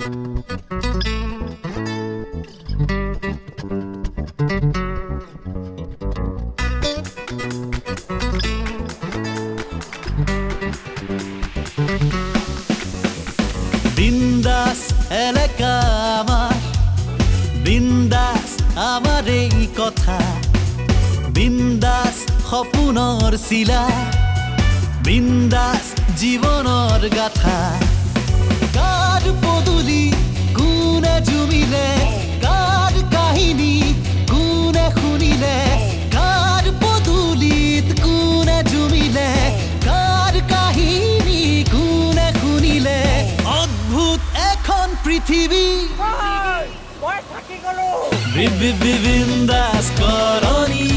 বিন্দাস এলাকা আমাৰ, বিন্দাস আমাৰ এই কথা, বিন্দাস সপোনৰ চিলা, বিন্দাস জীৱনৰ গাথা। কাৰ পদূলি কোনে জুমিলে, কাৰ কাহিনী কোনে শুনিলে, কাৰ পদূলিত কোনে জুমিলে, কাৰ কাহিনী কোনে শুনিলে। অদ্ভুত এখন পৃথিৱী, বিন্দাস কৰনি,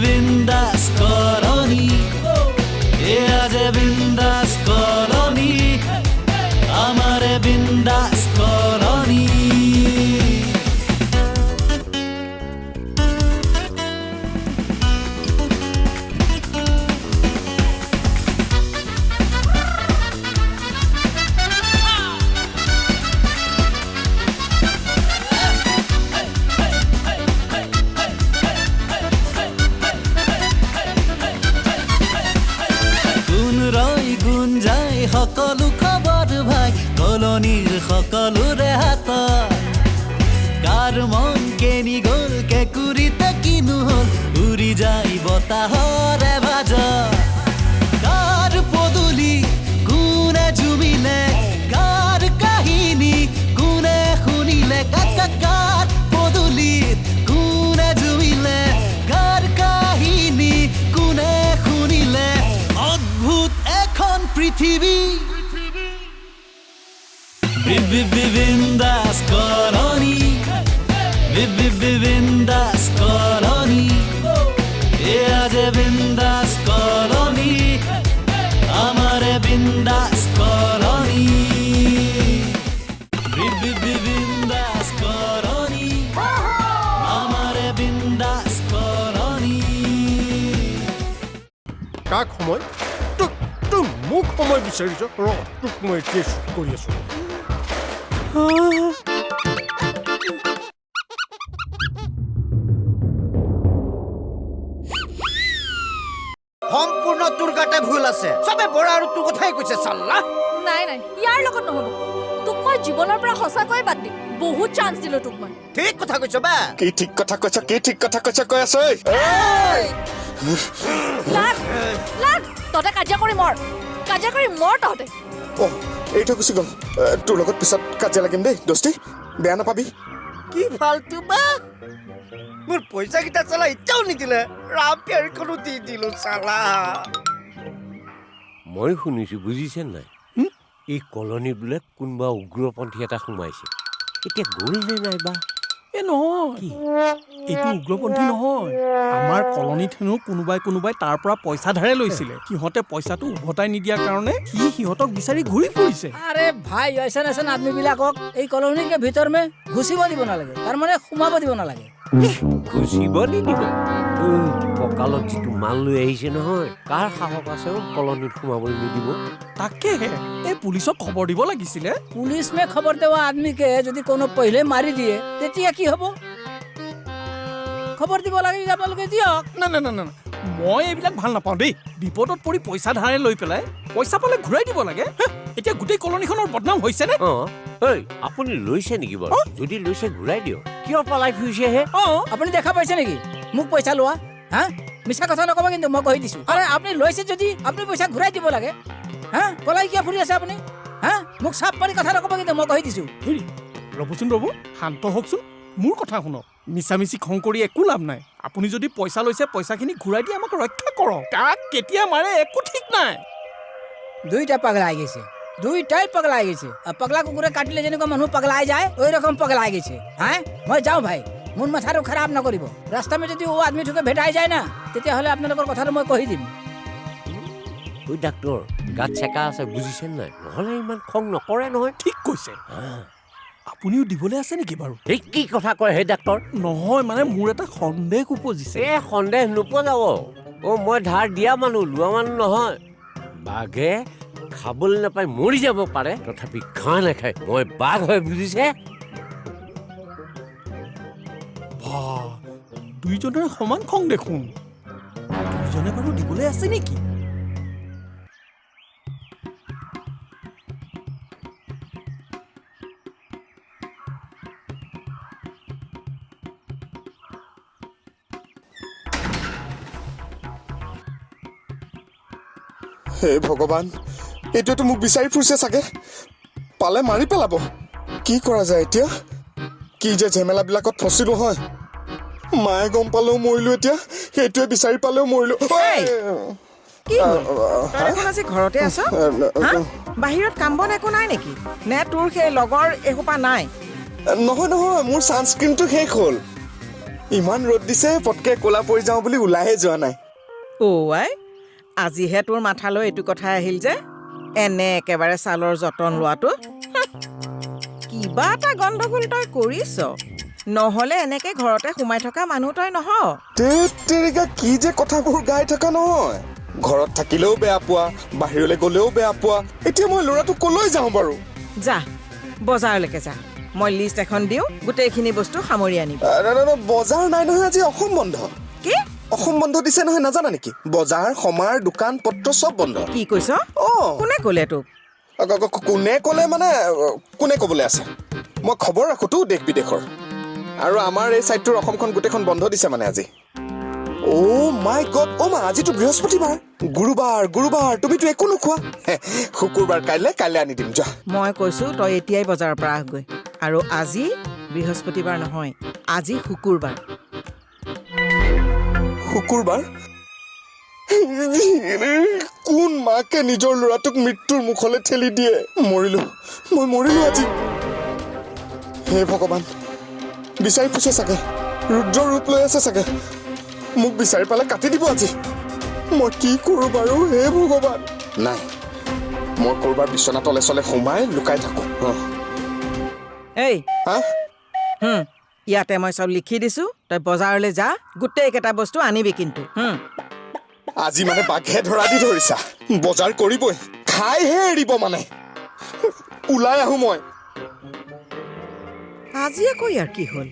বিন্দাস কৰনি, এয়া যে বিন্দাস কৰনি, আমাৰে বিন্দাস কৰনি। সকলো খবৰ ভাই কলনীৰ সকলোৰে হাতত, কাৰ মন কেনি গ'ল কেঁকুৰিতে কিনো হ'ল, উৰি যায় বতাহৰে ভাজত। কাৰ পদূলি কোনে জুমিলে, কাৰ কাহিনী কোনে শুনিলে, কাৰ পদূলিত কোনে জুমিলে, কাৰ কাহিনী কোনে শুনিলে। অদ্ভুত এখন পৃথিৱী, বিন্দাস কৰনি, বিন্দাস কৰনি, এয়া যে বিন্দাস কৰনি, আমাৰে বিন্দাস কৰনি, বিন্দাস কৰনি, আমাৰে বিন্দাস কৰনি। কাক সময়? তোক মোক সময় বিচাৰিছ? ৰ তোক মই এতিয়া শ্বুট কৰি আছো। সম্পূৰ্ণ তোৰ গাতে ভুল আছে। চবে বৰা আৰু তোৰ কথাই কৈছে চাল্লা। নাই নাই, ইয়াৰ লগত নহ'ব। তোক মই জীৱনৰ পৰা সঁচাকৈ বাদ দিম। বহুত চান্স দিলো তোক মই। ঠিক কথা কৈছ বা। কি ঠিক কথা কৈছ, কি ঠিক কথা কৈছ কৈ আছে? তহঁতে কাজিয়া কৰি মৰ, কাজিয়া কৰি মৰ তহঁতে। এইটো গুচি গ'ল। তোৰ লগত পিছত কাজিয়া লাগিম দেই দোস্তি, বেয়া নাপাবি। কি ফাল্টু বা। মোৰ পইচা কেইটা চালা এতিয়াও নিদিলে, ৰাম পেয়াৰখনো দি দিলো চালা। মই শুনিছো বুজিছে নাই, এই কলনীত বোলে কোনোবা উগ্ৰপন্থী এটা সোমাইছে। এতিয়া গ'ল নে নাইবা? নহয়, এইটো উগ্ৰপন্থী নহয়। আমাৰ কলনীত হেনো কোনোবাই তাৰ পৰা পইচা ধাৰে লৈছিলে। সিহঁতে পইচাটো উভতাই নিদিয়াৰ কাৰণে সি সিহঁতক বিচাৰি ঘূৰি ফুৰিছে। আৰে ভাই, ऐसा আদমি বিলাকক এই কলনীৰ ভিতৰ মে ঘুচিব দিব নালাগে, তাৰমানে সোমাব দিব নালাগে। ঘুচিব নিদিব? কঁকালত যিটো মাল লৈ আহিছে নহয়, কাৰ সাহস আছে কলনীত সোমাবলৈ নিদিব? তাকেহে এই পুলিচক খবৰ দিব লাগিছিলে। পুলিচ মে খবৰ দেওয়া আদমিকে যদি কোনো পहिले মাৰি দিয়ে তেতিয়া কি হ'ব? খবৰ দিব লাগে আপোনালোকে দিয়ক। না মই এইবিলাক ভাল নাপাওঁ দেই। বিপদত পৰি পইচা ধাৰে লৈ পেলাই পইচা পালে ঘূৰাই দিব লাগে। এতিয়া গোটেই কলনীখনৰ বদনাম হৈছে নে? আপুনি লৈছে নেকি বাৰু? যদি লৈছে ঘূৰাই দিয়ক। কিয় পলাই ফুৰিছেহে? আপুনি দেখা পাইছে নেকি মোক পইচা লোৱা? হা, মিছা কথা নকব কিন্তু, মই কৈ দিছো। আৰে আপুনি লৈছে যদি আপুনি পইচা ঘূৰাই দিব লাগে। হা, পলাই কিয় ফুৰি আছে আপুনি? হা, মোক চাপ পাৰি কথা নকব কিন্তু, মই কৈ দিছো। ৰ'বচোন ৰ'ব, শান্ত হওকচোন, মোৰ কথা শুনক। মিছামিছি খং কৰি একো লাভ নাই। আপুনি যদি পইচা লৈছে পইচাখিনি ঘূৰাই দি আমাক ৰক্ষা কৰক। কাক কেতিয়া মাৰে একো ঠিক নাই। দুইটা পাগলাই গৈছে, দুইটাই পাগলাই গৈছে। পাগলা কুকুৰে কাটিলে যেনেকুৱা মানুহ পাগলাই যায়, ওই ৰকম পাগলাই গৈছে। হা, মই যাওঁ ভাই, মোৰ মাথাটো খাৰাপ নকৰিব। ৰাস্তা মে যদি ও আদমিটোকে ভেটাই যায় না, তেতিয়াহ'লে আপোনালোকৰ কথাটো মই কৈ দিম। ঐ ডাক্তৰ, গাত চেকা আছে বুজিছে নাই? নহ'লে ইমান খং নকৰে নহয়। ঠিক কৈছে। আপুনিও দিবলৈ আছে নেকি বাৰু? এই কি কথা কয় হে ডাক্তৰ? নহয় মানে মোৰ এটা সন্দেহ উপজিছে। সন্দেহ নোপোৱা যাব। মই ধাৰ দিয়া মানুহ, লোৱা মানুহ নহয়। বাঘে খাবলৈ নাপাই মৰি যাব পাৰে তথাপি ঘাঁহ নাখায় মই বাঘ হয় বুজিছে বাহ, দুইজনৰে সমান খং দেখোন দুইজনে বাৰু দিবলৈ আছে নেকি হে ভগৱান এইটোৱেতো মোক বিচাৰি ফুৰিছে চাগে পালে মাৰি পেলাব কি কৰা যায় এতিয়া কি যে ঝেমেলাবিলাকত ফচিলো হয় মায়ে গম পালেও মৰিলো এতিয়া সেইটোৱে বিচাৰি পালেও মৰিলো কি হ'ল তই দেখোন আজি ঘৰতে আছ হা বাহিৰত কাম বন একো নাই নেকি নে তোৰ সেই লগৰ এসোপা নাই নহয় নহয় মোৰ ছানস্ক্ৰীনটো শেষ হ'ল ইমান ৰ'দ দিছে পটকে ক'লা পৰি যাওঁ বুলি ওলাইহে যোৱা নাই আই আজিহে তোৰ মাথালৈ এইটো কথা আহিল যে এনে একেবাৰে ছালৰ যতন লোৱাটো কিবা এটা গণ্ডগোল তই কৰিছ নহ'লে এনেকে ঘৰতে সোমাই থকা মানুহ তই নহ তেৰিকা কি যে কথাবোৰ গাই থকা নহয় ঘৰত থাকিলেও বেয়া পোৱা বাহিৰলৈ গ'লেও বেয়া পোৱা এতিয়া মই ল'ৰাটো ক'লৈ যাওঁ বাৰু যা বজাৰলৈকে যা মই লিষ্ট এখন দিওঁ গোটেইখিনি বস্তু সামৰি আনিবি বজাৰ নাই নহয় আজি অসম বন্ধ কি অসম বন্ধ দিছে নহয় নাজানা নেকি বজাৰ সমাৰ দোকান পত্ৰ চব বন্ধ কি কৈছ কোনে ক'লে তোক কোনে ক'লে মানে কোনে ক'বলৈ আছে মই খবৰ ৰাখোতো দেশ বিদেশৰ আৰু আমাৰ এই চাইডটোৰ অসমখন গোটেইখন বন্ধ দিছে মানে আজি মাই গড মা আজিতো বৃহস্পতিবাৰ গুৰুবাৰ তুমিতো একো নোখোৱা শুকুৰবাৰ কাইলৈ আনি দিম যোৱা মই কৈছো তই এতিয়াই বজাৰৰ পৰা আহগৈ আৰু আজি বৃহস্পতিবাৰ নহয় আজি শুকুৰবাৰ কোন মাকে নিজৰ ল'ৰাটোক মৃত্যুৰ মুখলৈ ঠেলি দিয়ে মই মৰিলো আজি হে ভগৱান বিচাৰি ফুৰিছে চাগে ৰুদ্ৰ ৰূপ লৈ আছে চাগে মোক বিচাৰি পালে কাটি দিব আজি মই কি কৰো বাৰু হে ভগৱান নাই মই কৰবাৰ বিচনা তলে চলে সোমাই লুকাই থাকো এই হা ইয়াতে মই চব লিখি দিছো তই বজাৰলৈ যা গোটেইকেইটা বস্তু আনিবি কিন্তু আজি মানে বাঘে ধৰা দি ধৰিছা বজাৰ কৰিবই খাইহে এৰিব মানে ওলাই আহো মই আজি আকৌ ইয়াৰ কি হ'ল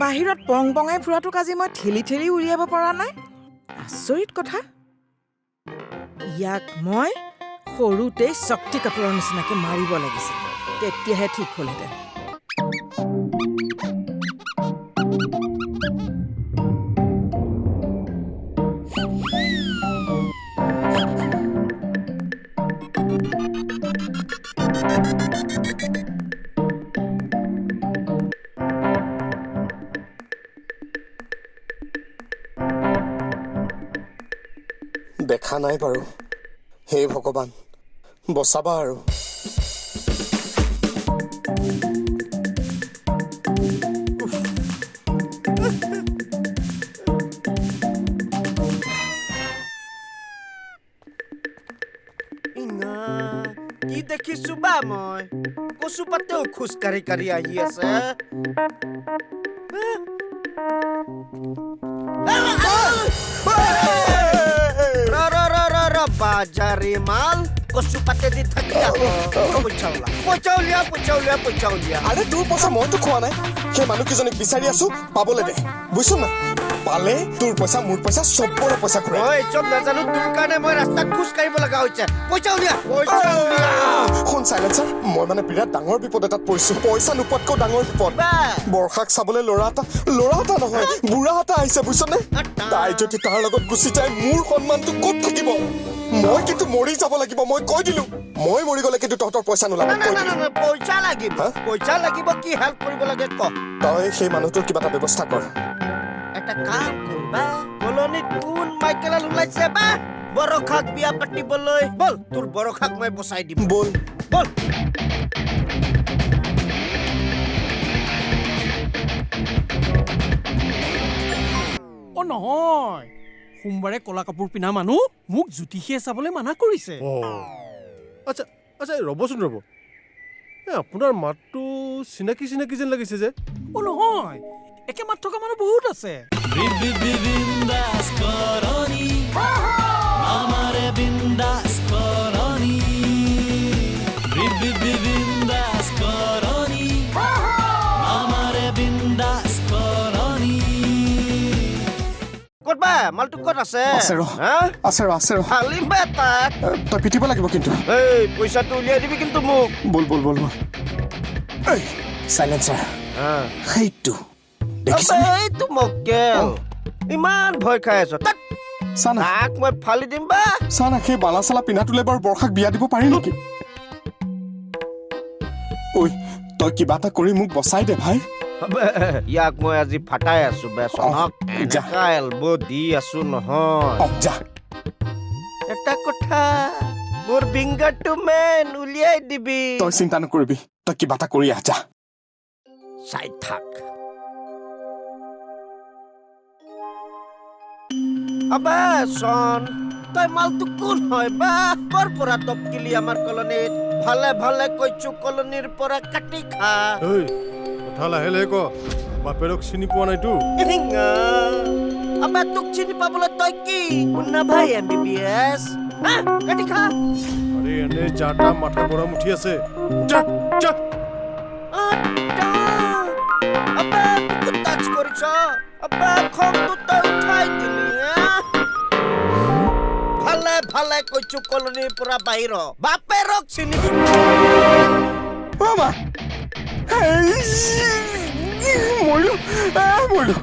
বাহিৰত পং পঙাই ফুৰাটোক আজি মই ঠেলি ঠেলি উলিয়াব পৰা নাই আচৰিত কথা ইয়াক মই সৰুতেই শক্তি কাপুৰৰ নিচিনাকে মাৰিব লাগিছিল তেতিয়াহে ঠিক হ'লহেঁতেন দেখা নাই বাৰু হে ভগৱান বচাবা আৰু কি দেখিছো বা মই কচু পাতেও খোজ কাঢ়ি আহি আছে বাজারে মাল কচু পাতে দি থাকি পইচা আরে তোৰ পইচা মইতো খোৱা নাই সেই মানুহকেইজনীক বিচাৰি আছো পাবলৈ দে বুজিছো না পালে তোৰ পইচা মোৰ পইচা চবৰে পইচা ঘূৰাই চব নাজানো তোৰ কাৰণে মই ৰাস্তাত খোজ কাঢ়িব লগা হৈছে পইচা উলিয়া শুন চাইলেঞ্চাৰ মই মানে বিৰাট ডাঙৰ বিপদ এটাত পৰিছো পইচা নোপোৱাতকৈ ডাঙৰ বিপদ বৰ্ষাক চাবলৈ ল'ৰা এটা নহয় বুঢ়া এটা আহিছে বুজিছনে তাই যদি তাৰ লগত গুচি যায় মোৰ সন্মানটো ক'ত থাকিব মই কিন্তু মৰি যাব লাগিব মই কৈ দিলো মই মৰি গ'লে কিন্তু তহঁতৰ পইচা নোলাব পইচা লাগিব কি হেল্প কৰিব লাগে ক তই সেই মানুহটোৰ কিবা এটা ব্যৱস্থা কৰ এটা কাম কৰিবা কলনীত কোন মাইকেল ওলাইছে বা বৰখাক বিয়া পাতিবলৈ বল তোৰ বৰখাক মই বচাই দিম বল নহয় সোমবাৰে কলা কাপোৰ পিন্ধা মানুহ মোক জ্যোতিষীয়ে চাবলৈ মানা কৰিছে আচ্ছা ৰ'বচোন আপোনাৰ মাতটো চিনাকি যেন লাগিছে যে নহয় একে মাত থকা মানুহ বহুত আছে বিন্দাস করনি আমারে বিন্দাস করনি বিবি বিন্দাস করনি আমারে বিন্দাস করনি ক'ত বা মালটো ক'ত আছে আছে ৰ হা আছে ৰ খালি বে তাক তই পিটিব লাগিব কিন্তু এই পইচাটো উলিয়াই দিবি কিন্তু মোক বল বল বল বল এই চাইলেন্সাৰ সেইটো দেখিছ এইটো মক্কেল ইমান ভয় খাই আছ চানা তাক মই ফালি দিম বা চানা সেই বালা চালা পিন্ধাটোলে বাৰু বৰ্ষাক বিয়া দিব পাৰি নেকি ঐ তই কিবা এটা কৰি মোক বচাই দে ভাই ইয়াক মই আজি ফাটাই আছো বে চনক এনেকা এলবো দি আছো নহয় যা এটা কথা মোৰ ফিংগাৰটো মেন উলিয়াই দিবি তই চিন্তা নকৰিবি তই কিবা এটা কৰি আহ যা চাই থাক আবে চন তই মালটো কোন হয় বা কৰ পৰা টপকিলি আমাৰ কলনীত ভালে ভালে কৈছো কলনীৰ পৰা কাটি খা কথা লাহে লাহে ক বাপেৰক চিনি পোৱা নাইতো আবে তোক চিনি পাবলৈ তই কি মুন্না ভাই MBBS কাটি খা আৰে এনে যাটা মাথা গৰম উঠি আছে যা যা আবে মোক টাচ কৰিছ আবে খংটো তই উঠাই দিলি ভালে ভালে কৈছো কলনীৰ পৰা বাহিৰ বাপেৰক চিনি মামা মৰিলো মৰিলো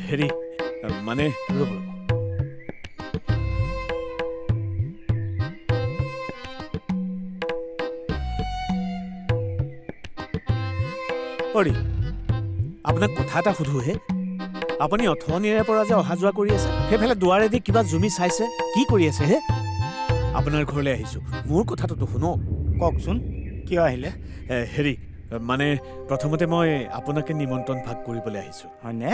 হেৰি মানে ৰ'ব অৰি আপোনাক কথা এটা সুধোহে আপুনি অথনিৰে পৰা যে অহা যোৱা কৰি আছে সেইফালে দুৱাৰেদি কিবা জুমি চাইছে কি কৰি আছে হে আপোনাৰ ঘৰলৈ আহিছোঁ মোৰ কথাটোতো শুনক কওকচোন কিয় আহিলে হেৰি মানে প্ৰথমতে মই আপোনাকে নিমন্ত্ৰণ ভাগ কৰিবলৈ আহিছোঁ হয়নে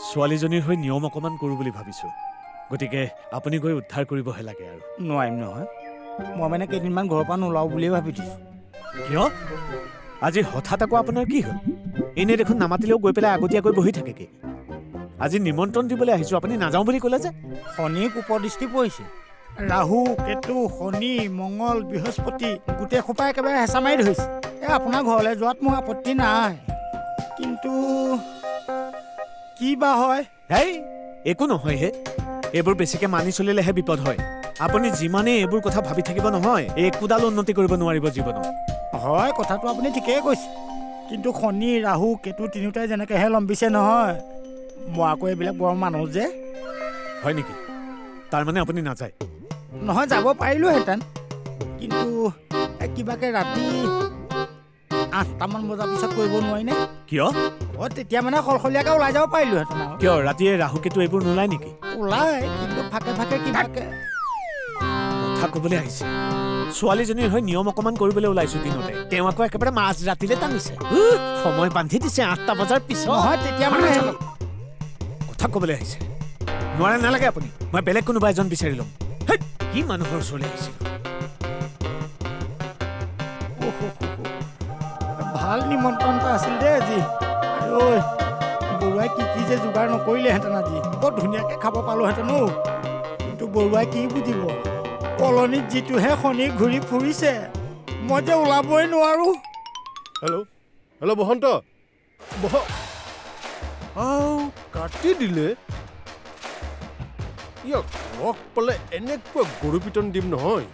ছোৱালীজনীৰ হৈ নিয়ম অকণমান কৰোঁ বুলি ভাবিছোঁ গতিকে আপুনি গৈ উদ্ধাৰ কৰিবহে লাগে আৰু নোৱাৰিম নহয় মই মানে কেইদিনমান ঘৰৰ পৰা নোলাওঁ বুলিয়ে ভাবি দিছোঁ কিয় আজি হঠাৎ আকৌ আপোনাৰ কি হ'ল এনেই দেখোন নামাতিলেও গৈ পেলাই আগতীয়াকৈ বহি থাকেগে আজি নিমন্ত্ৰণ দিবলৈ আহিছোঁ আপুনি নাযাওঁ বুলি ক'লে যে শনি কুপদৃষ্টি পৰিছে ৰাহু কেতু শনি মংগল বৃহস্পতি গোটেই সোপা একেবাৰে হেঁচা মাৰি ধৰিছে আপোনাৰ ঘৰলৈ যোৱাত মোৰ আপত্তি নাই কিন্তু কি বা হয় হেই একো নহয় হে এইবোৰ বেছিকৈ মানি চলিলেহে বিপদ হয় আপুনি যিমানেই এইবোৰ কথা ভাবি থাকিব নহয় একোডাল উন্নতি কৰিব নোৱাৰিব জীৱনত হয় কথাটো আপুনি ঠিকেই কৈছে কিন্তু শনি ৰাহু কেতু তিনিওটাই যেনেকৈহে লম্বিছে নহয় মই আকৌ এইবিলাক বৰ মানুহ যে হয় নেকি তাৰমানে আপুনি নাযায় নহয় যাব পাৰিলোহেঁতেন কিন্তু কিবাকে ৰাতি 8টামান বজাৰ পিছত কৰিব নোৱাৰিনে কিয় তেতিয়া মানে সলসলীয়াকৈ ওলাই যাব পাৰিলোহেঁতেন আৰু কিয় ৰাতিয়ে ৰাহু কেতু এইবোৰ নোলায় নেকি ওলাই কিন্তু ফাকে ফাকে কিবাকে কথা ক'বলৈ আহিছে ছোৱালীজনীৰ হৈ নিয়ম অকণমান কৰিবলৈ ওলাইছোঁ দিনতে তেওঁ আকৌ একেবাৰে মাজ ৰাতিলে টানিছে সময় বান্ধি দিছে 8টা বজাৰ পিছত নহয় তেতিয়া মানে কথা ক'বলৈ আহিছে নোৱাৰে নালাগে আপুনি মই বেলেগ কোনোবা এজন বিচাৰি ল'ম কি মানুহৰ ওচৰলৈ আহিছিল ভাল নিমন্ত্ৰণ এটা আছিল দেই আজি ঐ বৰুৱাই কি যে যোগাৰ নকৰিলেহেঁতেন আজি বৰ ধুনীয়াকৈ খাব পালোহেঁতেন কিন্তু বৰুৱাই কি বুজিব কলনীত যিটোহে শনি ঘূৰি ফুৰিছে মই যে ওলাবই নোৱাৰোঁ হেল্ল' বসন্ত কাটি দিলে ইয়াক লগ পালে এনেকুৱা গৰু পিটন দিম নহয়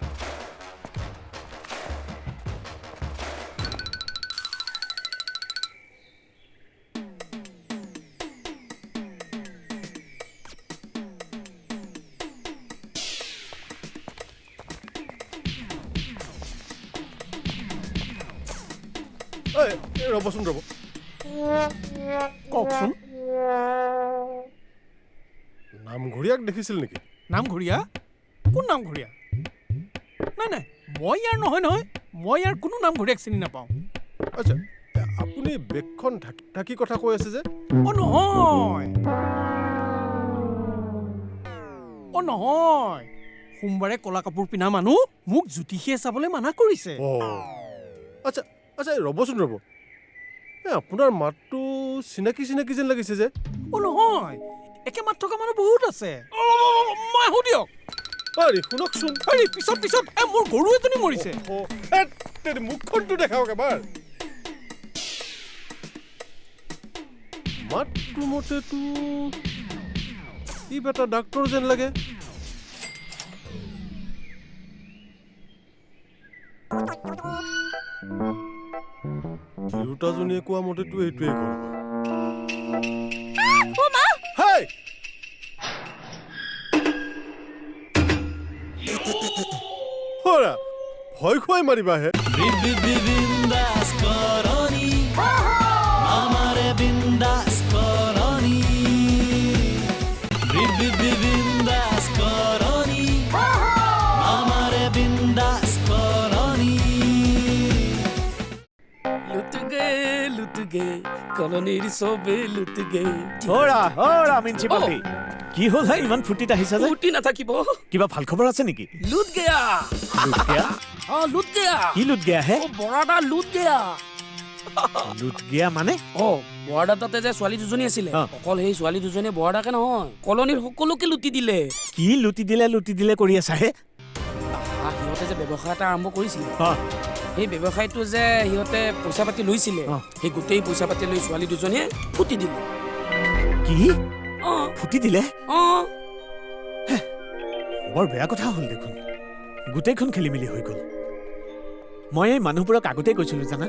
ৰ'বচোন ৰ'ব কওকচোন নামঘৰীয়াক দেখিছিল নেকি নামঘৰীয়া কোন নামঘৰীয়া নাই নাই মই ইয়াৰ নহয় মই ইয়াৰ কোনো নামঘৰীয়াক চিনি নাপাওঁ আচ্ছা আপুনি বেগখন ঢাকি কথা কৈ আছে যে নহয় সোমবাৰে ক'লা কাপোৰ পিন্ধা মানুহ মোক জ্যোতিষীয়ে চাবলৈ মানা কৰিছে আচ্ছা আচ্ছা ৰ'বচোন ৰ'ব আপোনাৰ মাতটো চিনাকি চিনাকি যেন লাগিছে যে অ' নহয় একে মাত থকা মানুহ বহুত আছে মই আহোঁ দিয়ক আৰে শুনকচোন পিছত মোৰ গৰু এজনী মৰিছে মুখখনটো দেখাওক এবাৰ মাতটো মতেতো ই বেটা ডাক্তৰ যেন লাগে তিৰোতাজনীয়ে কোৱা মতেতো এইটোৱে কৰা ভয় খুৱাই মাৰিবাহে বিন্দাস কৰনি আমাৰে বিন্দাস কৰনি বিন্দাস কৰনি আমাৰে বিন্দাস কৰনি লুটগে কলনিৰ সবে লুটগে ওৰা মিনচিপালিটি কি হ'ল হে ইমান ফূৰ্তিত আহিছা যে ফুটি নাথাকিব কিবা ভাল খবৰ আছে নেকি লুট গয়া লুট গয়া কি লুট গয়া হে বৰাদা লুট গয়া লুট গয়া মানে বৰাদা তাতে যে ছোৱালী দুজনী আছিলে অকল সেই ছোৱালী দুজনী বৰাদাকে নহয় কলনিৰ সকলোকে লুটি দিলে কি লুটি দিলে কৰি আছা হে সিহঁতে যে ব্যৱসায় এটা আৰম্ভ কৰিছিলে সেই ব্যৱসায়টো যে সিহঁতে পইচা পাতি লৈছিলে সেই গোটেই পইচা পাতি লৈ ছোৱালী দুজনীয়ে ফুটি দিলে কি ফুটি দিলে বৰ বেয়া কথা হ'ল দেখোন গোটেইখন খেলি মেলি হৈ গ'ল মই এই মানুহবোৰক আগতেই কৈছিলোঁ জানা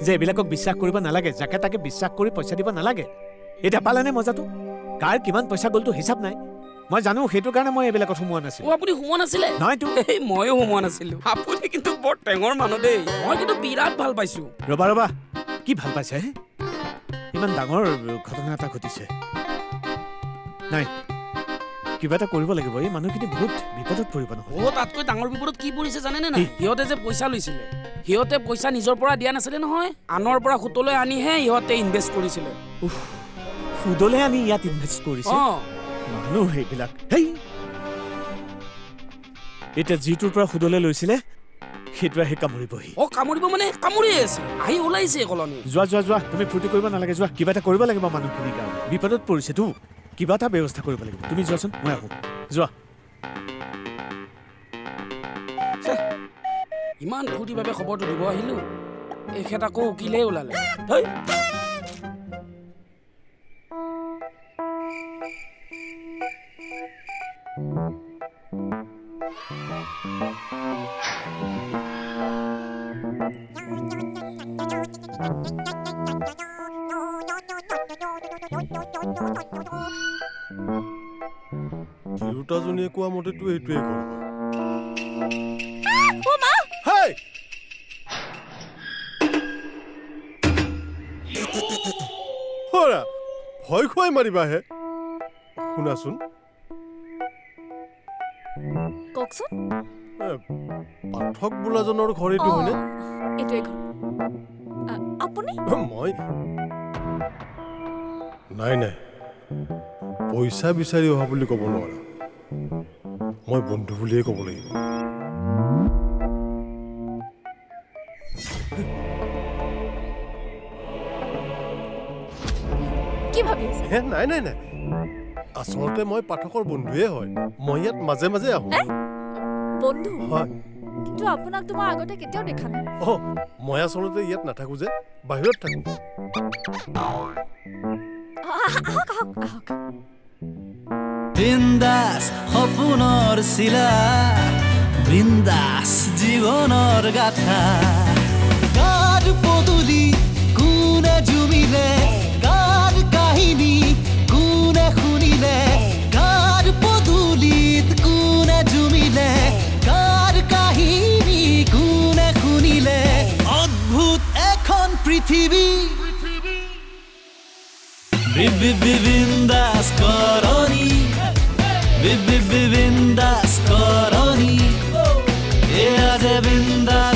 যে এইবিলাকক বিশ্বাস কৰিব নালাগে যাকে তাকে বিশ্বাস কৰি পইচা দিব নালাগে এতিয়া পালেনে মজাটো কাৰ কিমান পইচা গ'লতো হিচাপ নাই মই জানো সেইটো কাৰণে মই এইবিলাকত সোমোৱা নাছিলোঁ আপুনি সোমোৱা নাছিলে নহয়তো ময়ো সোমোৱা নাছিলোঁ আপুনি কিন্তু বৰ টেঙৰ মানুহ দেই মই কিন্তু বিৰাট ভাল পাইছোঁ ৰবা কি ভাল পাইছে ইমান ডাঙৰ ঘটনা এটা ঘটিছে নাই কিবা এটা কৰিব লাগিব এই মানুহখিনি বহুত বিপদত পৰিব নহয় তাতকৈ ডাঙৰ বিপদত কি পৰিছে জানেনে নাই সিহঁতে যে পইচা লৈছিলে সিহঁতে পইচা নিজৰ পৰা দিয়া নাছিলে নহয় আনৰ পৰা সুতলৈ আনিহে সিহঁতে ইনভেষ্ট কৰিছিলে সুদলৈ আনি ইয়াত ইনভেষ্ট কৰিছে মানুহ সেইবিলাক এতিয়া যিটোৰ পৰা সুদলৈ লৈছিলে সেইটো আহি কামুৰিবহি কামুৰিব মানে কামুৰিয়ে আছে আহি ওলাইছে কলনি যোৱা তুমি ফূৰ্তি কৰিব নালাগে যোৱা কিবা এটা কৰিব লাগিব মানুহখিনিৰ কাৰণে বিপদত পৰিছেতো কিবা এটা ব্যৱস্থা কৰিব লাগিব তুমি যোৱাচোন মই আহোঁ যোৱা ইমান ফূৰ্তিভাৱে খবৰটো দিব আহিলোঁ এখেত আকৌ উকিলেই ওলালে তিৰোতাজনীয়ে কোৱা মতেতো এইটোৱে কৰা ভয় খুৱাই মাৰিবাহে শুনাচোন কওকচোন পাঠক বোলাজনৰ ঘৰ এইটো হয়নে এইটোৱে ঘৰ আপুনি মই নাই পইচা বিচাৰি অহা বুলি ক'ব নোৱাৰা মই বন্ধু বুলিয়ে ক'ব লাগিব কি ভাবি আছে নাই আচলতে মই পাঠকৰ বন্ধুৱে হয় মই ইয়াত মাজে মাজে আহোঁ বন্ধু হয় কিন্তু আপোনাক তোমাৰ আগতে কেতিয়াও দেখা নাই মই আচলতে ইয়াত নাথাকো যে বাহিৰত থাকো আহক বিন্দাস সপোনৰ চিলা বিন্দাস জীৱনৰ গাথা গাৰ পদূলি কোনে জুমিলে গাৰ কাহিনী কোনে শুনিলে গাৰ পদূলিত কোনে জুমিলে গাৰ কাহিনী কোনে শুনিলে অদ্ভুত এখন পৃথিৱী বিন্দাস কৰনি বিন্দাস কৰনি এ আজ বিন্দাস